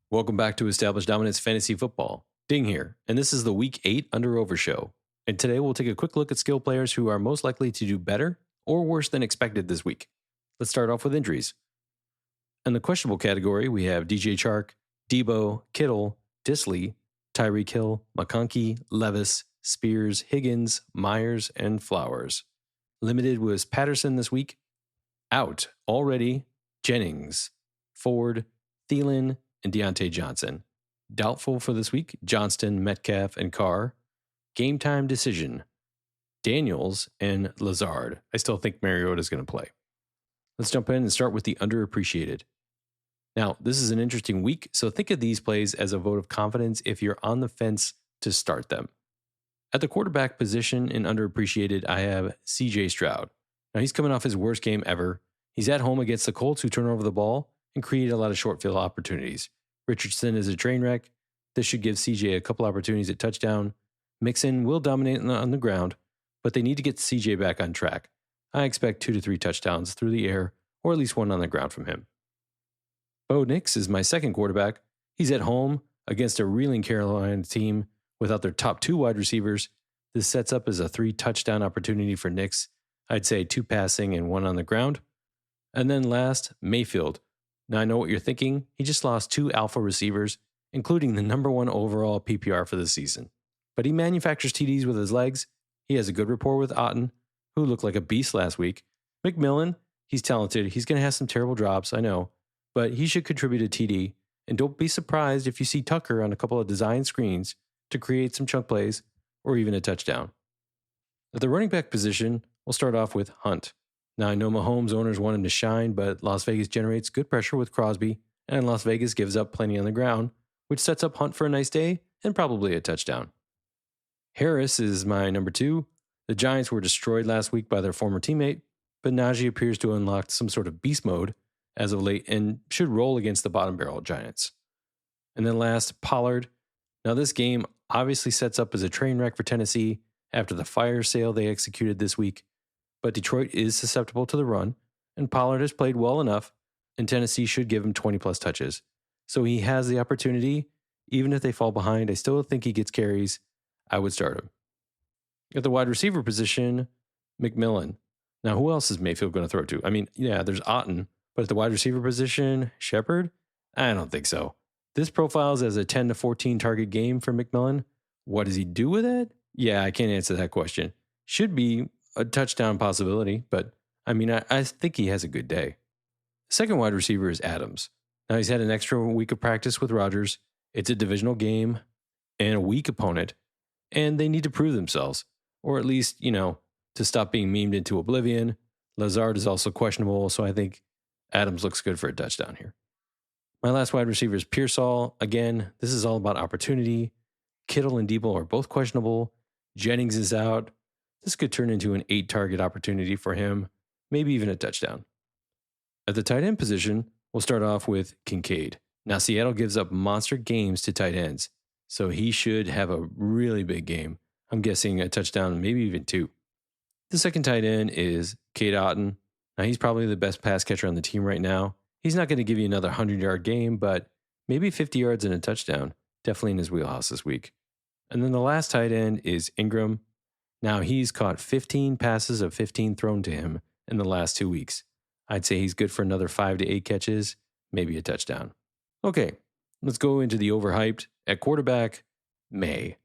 Welcome back to Established Dominance Fantasy Football. Ding here, and this is the Week 8 Under Over Show. And today we'll take a quick look at skill players who are most likely to do better or worse than expected this week. Let's start off with injuries. In the questionable category, we have DJ Chark, Debo, Kittle, Disley, Tyreek Hill, McConkey, Levis, Spears, Higgins, Myers, and Flowers. Limited was Patterson this week. Out already, Jennings, Ford, Thielen, and Deontay Johnson. Doubtful for this week, Johnston, Metcalf, and Carr. Game time decision, Daniels and Lazard. I still think Mariota is going to play. Let's jump in and start with the underappreciated. Now, this is an interesting week, so think of these plays as a vote of confidence if you're on the fence to start them. At the quarterback position in underappreciated, I have CJ Stroud. Now, he's coming off his worst game ever. He's at home against the Colts, who turn over the ball and create a lot of short field opportunities. Richardson is a train wreck. This should give CJ a couple opportunities at touchdown. Mixon will dominate on the ground, but they need to get CJ back on track. I expect 2 to 3 touchdowns through the air, or at least one on the ground from him. Bo Nix is my second quarterback. He's at home against a reeling Carolina team without their top 2 wide receivers. This sets up as a 3 touchdown opportunity for Nix. I'd say 2 passing and 1 on the ground. And then last, Mayfield. Now I know what you're thinking. He just lost 2 alpha receivers, including the number 1 overall PPR for the season. But he manufactures TDs with his legs. He has a good rapport with Otten, who looked like a beast last week. McMillan, he's talented. He's going to have some terrible drops, I know, but he should contribute a TD. And don't be surprised if you see Tucker on a couple of design screens to create some chunk plays or even a touchdown. At the running back position, we'll start off with Hunt. Now, I know Mahomes owners want him to shine, but Las Vegas generates good pressure with Crosby, and Las Vegas gives up plenty on the ground, which sets up Hunt for a nice day and probably a touchdown. Harris is my number 2. The Giants were destroyed last week by their former teammate, but Najee appears to have unlocked some sort of beast mode as of late and should roll against the bottom barrel Giants. And then last, Pollard. Now, this game obviously sets up as a train wreck for Tennessee after the fire sale they executed this week. But Detroit is susceptible to the run, and Pollard has played well enough, and Tennessee should give him 20-plus touches. So he has the opportunity. Even if they fall behind, I still think he gets carries. I would start him. At the wide receiver position, McMillan. Now, who else is Mayfield going to throw to? I mean, yeah, there's Otten, but at the wide receiver position, Shepard? I don't think so. This profiles as a 10 to 14 target game for McMillan. What does he do with it? Yeah, I can't answer that question. Should be a touchdown possibility, but I mean, I think he has a good day. The second wide receiver is Adams. Now, he's had an extra week of practice with Rodgers. It's a divisional game and a weak opponent, and they need to prove themselves, or at least, to stop being memed into oblivion. Lazard is also questionable, so I think Adams looks good for a touchdown here. My last wide receiver is Pearsall. Again, this is all about opportunity. Kittle and Debo are both questionable. Jennings is out. This could turn into an 8-target opportunity for him, maybe even a touchdown. At the tight end position, we'll start off with Kincaid. Now, Seattle gives up monster games to tight ends, so he should have a really big game. I'm guessing a touchdown, maybe even 2. The second tight end is Cade Otton. Now, he's probably the best pass catcher on the team right now. He's not going to give you another 100-yard game, but maybe 50 yards and a touchdown. Definitely in his wheelhouse this week. And then the last tight end is Ingram. Now, he's caught 15 passes of 15 thrown to him in the last 2 weeks. I'd say he's good for another 5 to 8 catches, maybe a touchdown. Okay, let's go into the overhyped. At quarterback, May.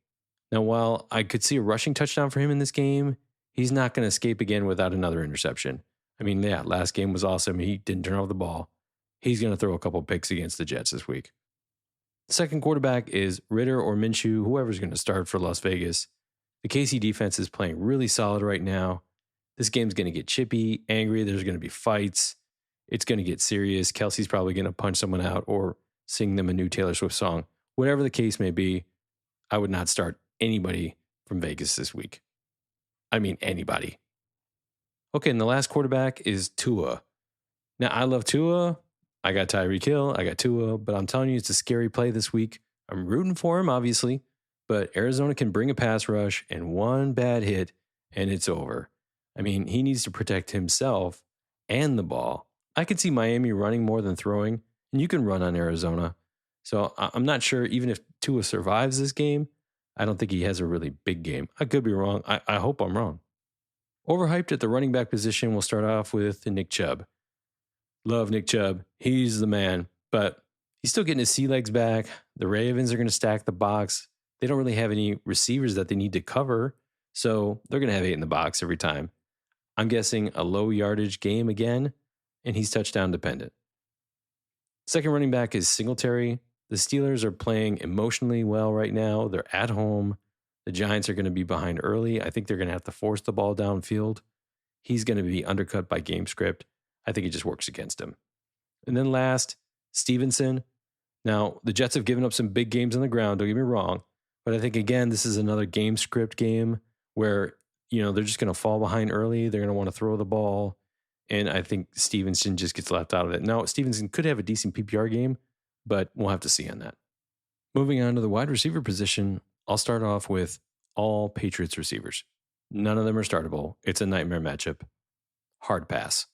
Now, while I could see a rushing touchdown for him in this game, he's not going to escape again without another interception. I mean, yeah, last game was awesome. He didn't turn over the ball. He's going to throw a couple picks against the Jets this week. The second quarterback is Ritter or Minshew, whoever's going to start for Las Vegas. The KC defense is playing really solid right now. This game's going to get chippy, angry. There's going to be fights. It's going to get serious. Kelsey's probably going to punch someone out or sing them a new Taylor Swift song. Whatever the case may be, I would not start anybody from Vegas this week. I mean, anybody. Okay, and the last quarterback is Tua. Now, I love Tua. I got Tyreek Hill. I got Tua. But I'm telling you, it's a scary play this week. I'm rooting for him, obviously. But Arizona can bring a pass rush and one bad hit, and it's over. I mean, he needs to protect himself and the ball. I could see Miami running more than throwing, and you can run on Arizona. So I'm not sure, even if Tua survives this game, I don't think he has a really big game. I could be wrong. I hope I'm wrong. Overhyped at the running back position, we'll start off with Nick Chubb. Love Nick Chubb. He's the man, but he's still getting his sea legs back. The Ravens are going to stack the box. They don't really have any receivers that they need to cover, so they're going to have 8 in the box every time. I'm guessing a low yardage game again, and he's touchdown dependent. Second running back is Singletary. The Steelers are playing emotionally well right now. They're at home. The Giants are going to be behind early. I think they're going to have to force the ball downfield. He's going to be undercut by game script. I think it just works against him. And then last, Stevenson. Now, the Jets have given up some big games on the ground, don't get me wrong. But I think, again, this is another game script game where, they're just going to fall behind early. They're going to want to throw the ball. And I think Stevenson just gets left out of it. Now, Stevenson could have a decent PPR game, but we'll have to see on that. Moving on to the wide receiver position, I'll start off with all Patriots receivers. None of them are startable. It's a nightmare matchup. Hard pass.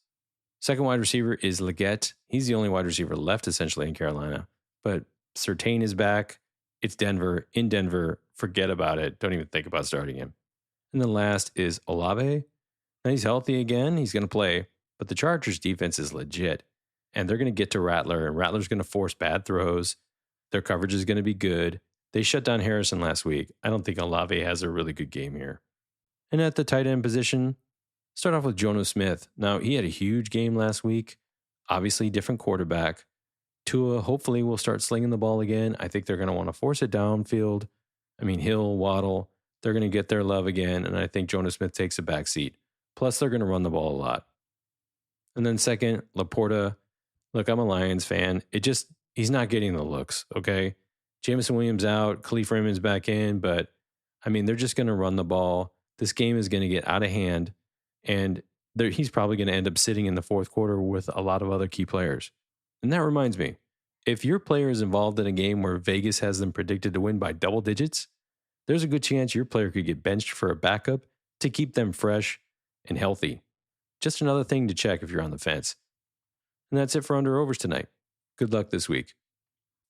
Second wide receiver is Leggett. He's the only wide receiver left essentially in Carolina. But Surtain is back. It's Denver. In Denver, forget about it. Don't even think about starting him. And then last is Olave. Now he's healthy again. He's going to play. But the Chargers defense is legit. And they're going to get to Rattler. And Rattler's going to force bad throws. Their coverage is going to be good. They shut down Harrison last week. I don't think Olave has a really good game here. And at the tight end position, start off with Jonnu Smith. Now, he had a huge game last week. Obviously, different quarterback. Tua hopefully will start slinging the ball again. I think they're going to want to force it downfield. Hill, Waddle, they're going to get their love again. And I think Jonnu Smith takes a back seat. Plus, they're going to run the ball a lot. And then second, Laporta. Look, I'm a Lions fan. He's not getting the looks, okay? Jameson Williams out, Khalif Raymond's back in, but they're just going to run the ball. This game is going to get out of hand, and he's probably going to end up sitting in the fourth quarter with a lot of other key players. And that reminds me, if your player is involved in a game where Vegas has them predicted to win by double digits, there's a good chance your player could get benched for a backup to keep them fresh and healthy. Just another thing to check if you're on the fence. And that's it for Under Overs tonight. Good luck this week.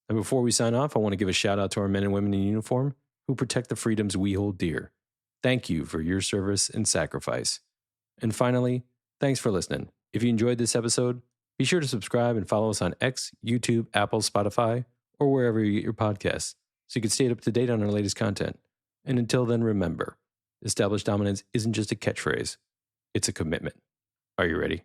And before we sign off, I want to give a shout out to our men and women in uniform who protect the freedoms we hold dear. Thank you for your service and sacrifice. And finally, thanks for listening. If you enjoyed this episode, be sure to subscribe and follow us on X, YouTube, Apple, Spotify, or wherever you get your podcasts so you can stay up to date on our latest content. And until then, remember, established dominance isn't just a catchphrase, it's a commitment. Are you ready?